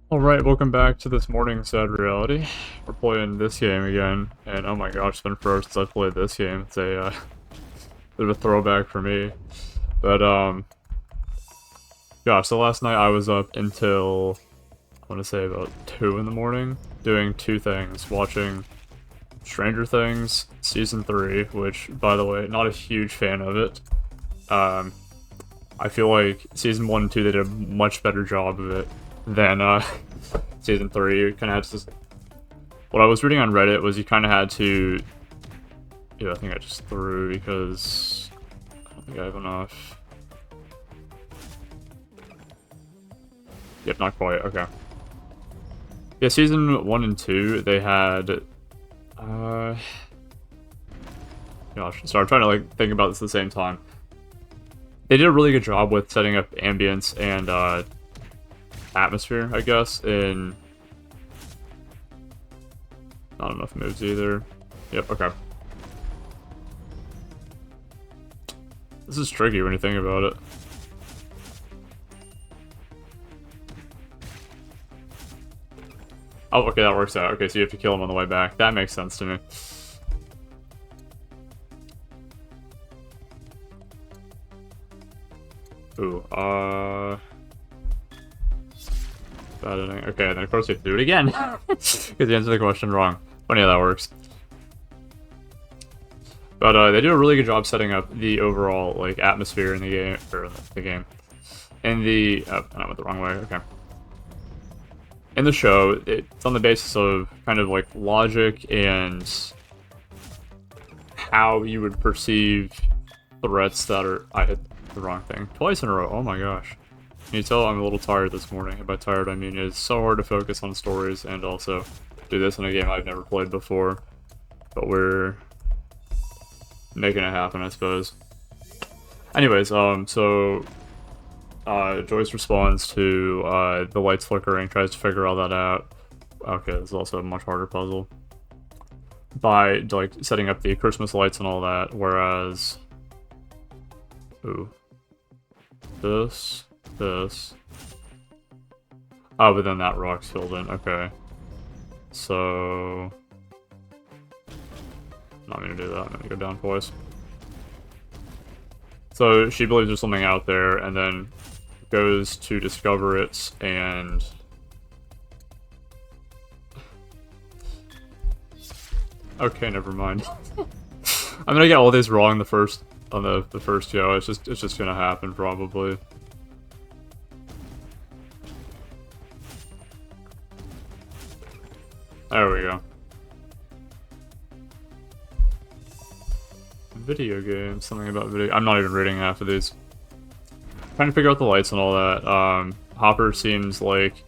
Alright, welcome back to this morning's Sad Reality. We're playing this game again, and oh my gosh, it's been forever since I played this game. It's a bit of a throwback for me. But, gosh, so last night I was up until, I want to say about 2 in the morning, doing two things. Watching Stranger Things Season 3, which, by the way, not a huge fan of it. I feel like Season 1 and 2, they did a much better job of it than, Season 3. You kind of had to... What I was reading on Reddit was you kind of had to... Yeah, I think I just threw because... I don't think I have enough. Yep, not quite. Okay. Yeah, Season 1 and 2, they had... Gosh, sorry, I'm trying to, like, think about this at the same time. They did a really good job with setting up ambience and, atmosphere, I guess, in... Not enough moves either. Yep, okay. This is tricky when you think about it. Oh, okay, that works out. Okay, so you have to kill him on the way back. That makes sense to me. Ooh, bad ending. Okay, then of course you have to do it again. Because you answered the question wrong. Funny how that works. But, they do a really good job setting up the overall, like, atmosphere in the game, or the game. In the, oh, I went the wrong way, okay. In the show, it's on the basis of kind of, like, logic and how you would perceive threats that are... I hit the wrong thing. Twice in a row, oh my gosh. Can you tell I'm a little tired this morning? And by tired, I mean it's so hard to focus on stories and also do this in a game I've never played before. But we're making it happen, I suppose. Anyways, so Joyce responds to the lights flickering, tries to figure all that out. Okay, this is also a much harder puzzle. By, like, setting up the Christmas lights and all that, whereas... Ooh. This. Oh, but then that rock's filled in, okay. So... Not gonna do that, I'm gonna go down twice. So she believes there's something out there, and then goes to discover it, and... Okay, never mind. I'm gonna get all these wrong on the first go. It's just gonna happen probably. There we go. Video games, something about video. I'm not even reading half of these. Trying to figure out the lights and all that. Hopper seems like...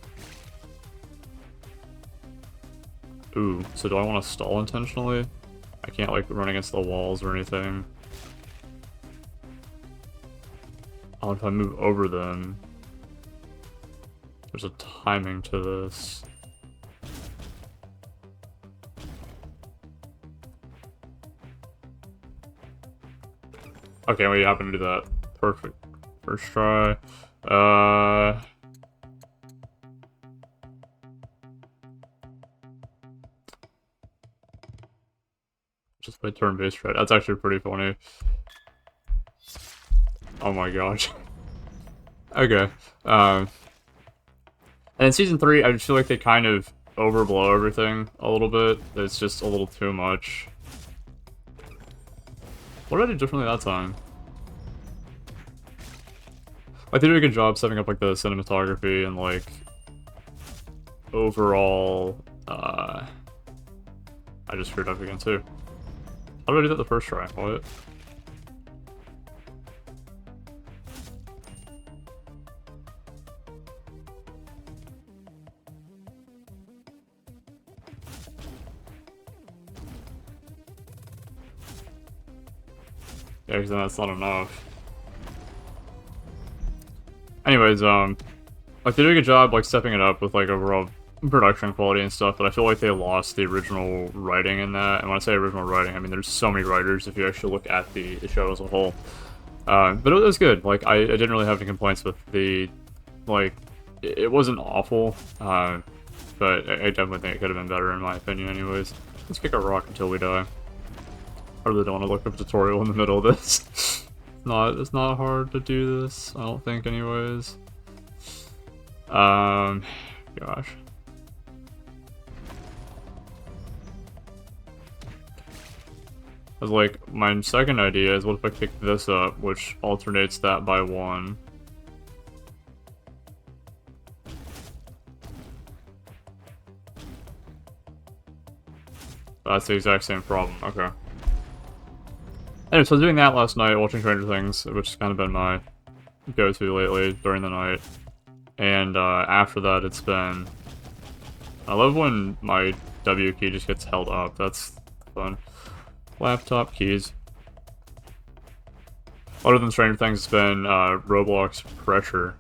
Ooh, so do I want to stall intentionally? I can't, like, run against the walls or anything. Oh, if I move over them... There's a timing to this. Okay, we happen to do that. Perfect. First try. Just play turn-based red. That's actually pretty funny. Oh my gosh. Okay. And in Season 3, I just feel like they kind of overblow everything a little bit. It's just a little too much. What did I do differently that time? Like, they did a good job setting up, like, the cinematography and, like, overall, I just screwed up again, too. How did I do that the first try? What? Yeah, because then that's not enough. Anyways, like, they did a good job, like, stepping it up with, like, overall production quality and stuff, but I feel like they lost the original writing in that. And when I say original writing, I mean there's so many writers if you actually look at the show as a whole. But it was good. Like, I didn't really have any complaints with the, like, it wasn't awful, but I definitely think it could have been better in my opinion anyways. Let's kick a rock until we die. I really don't want to look up a tutorial in the middle of this. It's not hard to do this, I don't think anyways. Gosh. I was like, my second idea is what if I pick this up, which alternates that by 1. That's the exact same problem, okay. Anyway, so I was doing that last night, watching Stranger Things, which has kind of been my go-to lately during the night. And after that, it's been... I love when my W key just gets held up, that's fun. Laptop keys. Other than Stranger Things, it's been Roblox Pressure.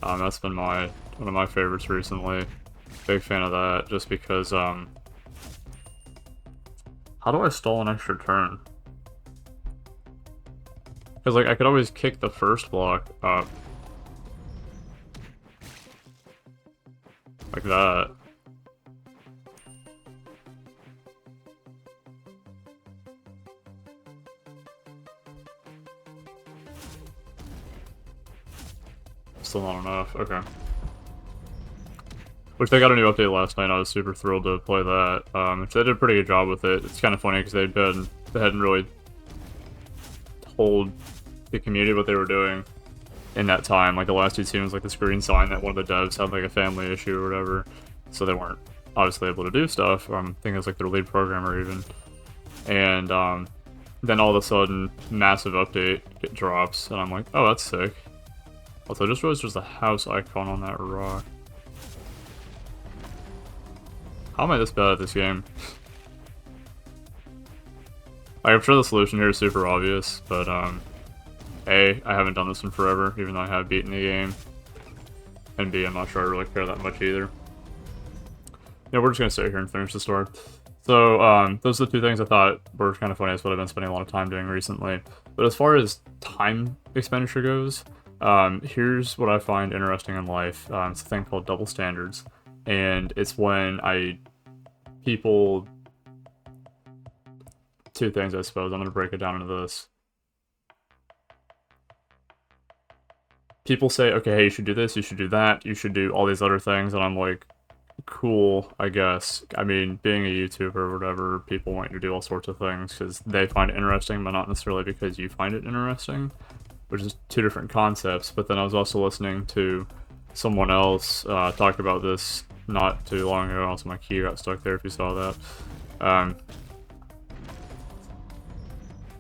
That's been one of my favorites recently. Big fan of that, just because, how do I stall an extra turn? Because, like, I could always kick the first block up. Like that. Still not enough, okay. Which they got a new update last night, I was super thrilled to play that. They did a pretty good job with it. It's kind of funny because they hadn't really told the community what they were doing in that time. Like the last 2 scenes, like the screen sign that one of the devs had like a family issue or whatever, so they weren't obviously able to do stuff. I think it was like their lead programmer even. And then all of a sudden, massive update drops, and I'm like, oh, that's sick. Also, I just realized there's a house icon on that rock. How am I this bad at this game? I'm sure the solution here is super obvious, but A, I haven't done this in forever, even though I have beaten the game. And B, I'm not sure I really care that much either. Yeah, we're just gonna sit here and finish the story. So, those are the 2 things I thought were kind of funny. That's what I've been spending a lot of time doing recently. But as far as time expenditure goes, here's what I find interesting in life. It's a thing called double standards. And it's when people... 2 things, I suppose. I'm gonna break it down into this. People say, okay, hey, you should do this, you should do that, you should do all these other things, and I'm like, cool, I guess. I mean, being a YouTuber or whatever, people want you to do all sorts of things because they find it interesting, but not necessarily because you find it interesting, which is 2 different concepts. But then I was also listening to someone else talk about this not too long ago. Also, my key got stuck there if you saw that.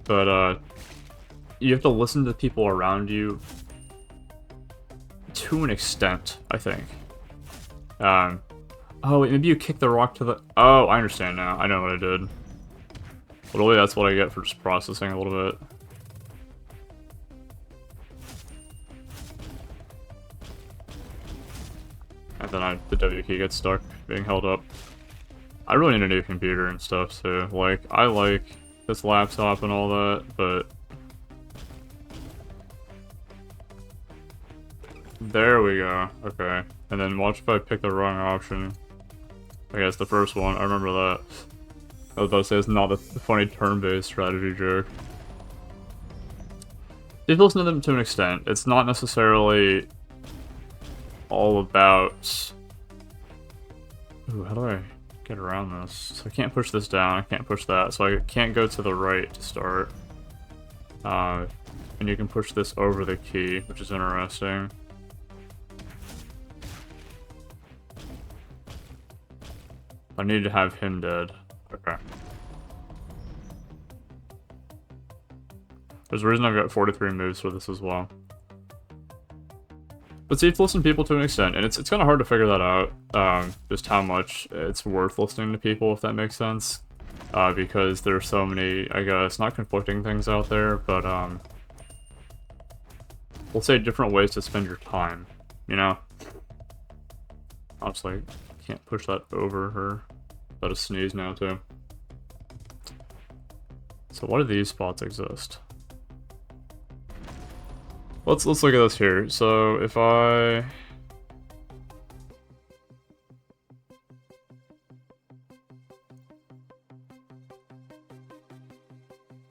But you have to listen to people around you to an extent, I think. Oh, wait, maybe you kick the rock to the... Oh, I understand now. I know what I did. Literally, that's what I get for just processing a little bit. And then the W key gets stuck being held up. I really need a new computer and stuff, so, like, I like this laptop and all that, but... There we go. Okay. And then watch if I pick the wrong option. I guess the first one. I remember that. I was about to say it's not a funny turn-based strategy joke. You've listened to them to an extent. It's not necessarily all about... Ooh, how do I get around this? So I can't push this down, I can't push that, so I can't go to the right to start. And you can push this over the key, which is interesting. I need to have him dead. Okay. There's a reason I've got 43 moves for this as well. But see, it's listening to people to an extent, and it's kind of hard to figure that out, just how much it's worth listening to people, if that makes sense. Because there's so many, I guess, not conflicting things out there, but, we'll say different ways to spend your time, you know? Obviously, can't push that over her. About to sneeze now, too. So why do these spots exist? Let's look at this here. So if I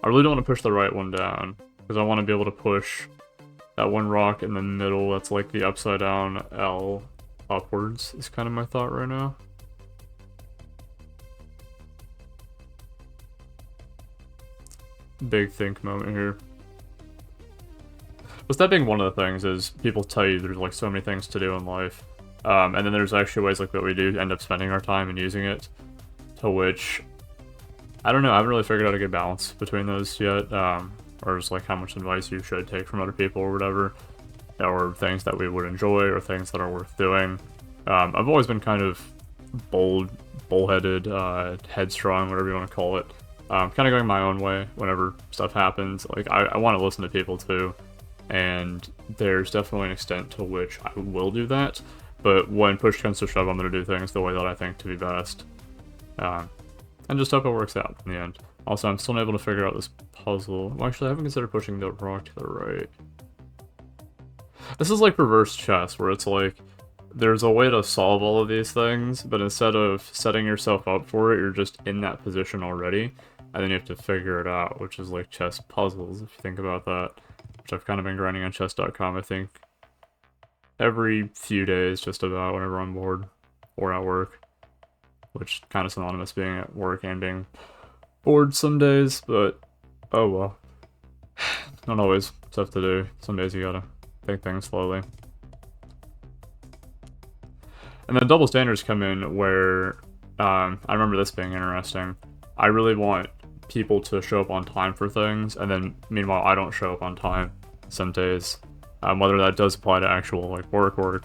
I really don't want to push the right one down, because I want to be able to push that one rock in the middle that's like the upside down L upwards, is kind of my thought right now. Big think moment here. But that being one of the things is people tell you there's like so many things to do in life. And then there's actually ways like that we do end up spending our time and using it, to which, I don't know, I haven't really figured out a good balance between those yet, or just like how much advice you should take from other people or whatever, or things that we would enjoy or things that are worth doing. I've always been kind of bullheaded, headstrong, whatever you want to call it. Kind of going my own way whenever stuff happens. Like, I want to listen to people too, and there's definitely an extent to which I will do that, but when push comes to shove, I'm going to do things the way that I think to be best. And just hope it works out in the end. Also, I'm still not able to figure out this puzzle. Well, actually, I haven't considered pushing the rock to the right. This is like reverse chess, where it's like, there's a way to solve all of these things, but instead of setting yourself up for it, you're just in that position already, and then you have to figure it out, which is like chess puzzles, if you think about that. Which I've kind of been grinding on chess.com, I think, every few days, just about, whenever I'm bored, or at work. Which kind of synonymous being at work and being bored some days, but oh well. Not always stuff to do. Some days you gotta take things slowly. And then double standards come in where, I remember this being interesting. I really want people to show up on time for things, and then meanwhile I don't show up on time some days. Whether that does apply to actual like work, or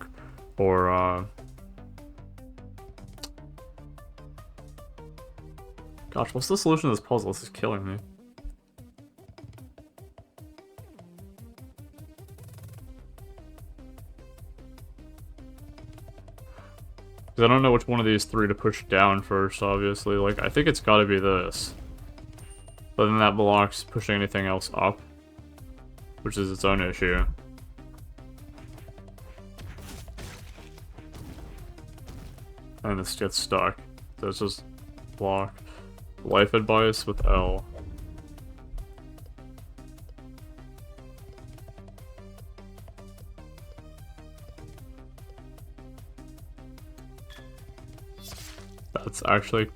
gosh, what's the solution to this puzzle? This is killing me. Because I don't know which one of these three to push down first, obviously. Like, I think it's gotta be this. But then that blocks pushing anything else up, which is its own issue. And this gets stuck. So it's just block. Life advice with L. That's actually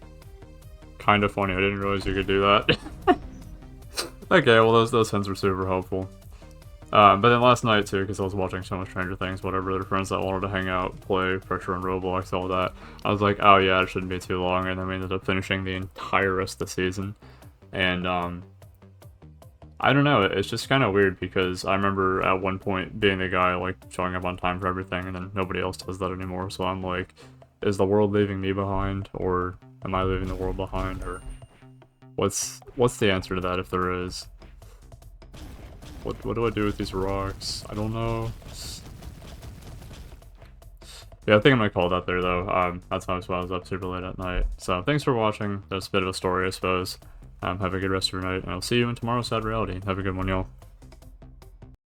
kind of funny. I didn't realize you could do that. Okay, well those hints were super helpful. But then last night too, because I was watching so much Stranger Things, whatever, there were friends that wanted to hang out, play Pressure and Roblox, all that. I was like, oh yeah, it shouldn't be too long, and then we ended up finishing the entire rest of the season. And I don't know, it's just kind of weird because I remember at one point being the guy like showing up on time for everything, and then nobody else does that anymore, so I'm like, is the world leaving me behind, or am I leaving the world behind, or what's the answer to that if there is? What do I do with these rocks? I don't know. Yeah, I think I'm gonna call that there though. That's why I was up super late at night. So thanks for watching. That's a bit of a story, I suppose. Have a good rest of your night, and I'll see you in tomorrow's Sad Reality. Have a good one, y'all.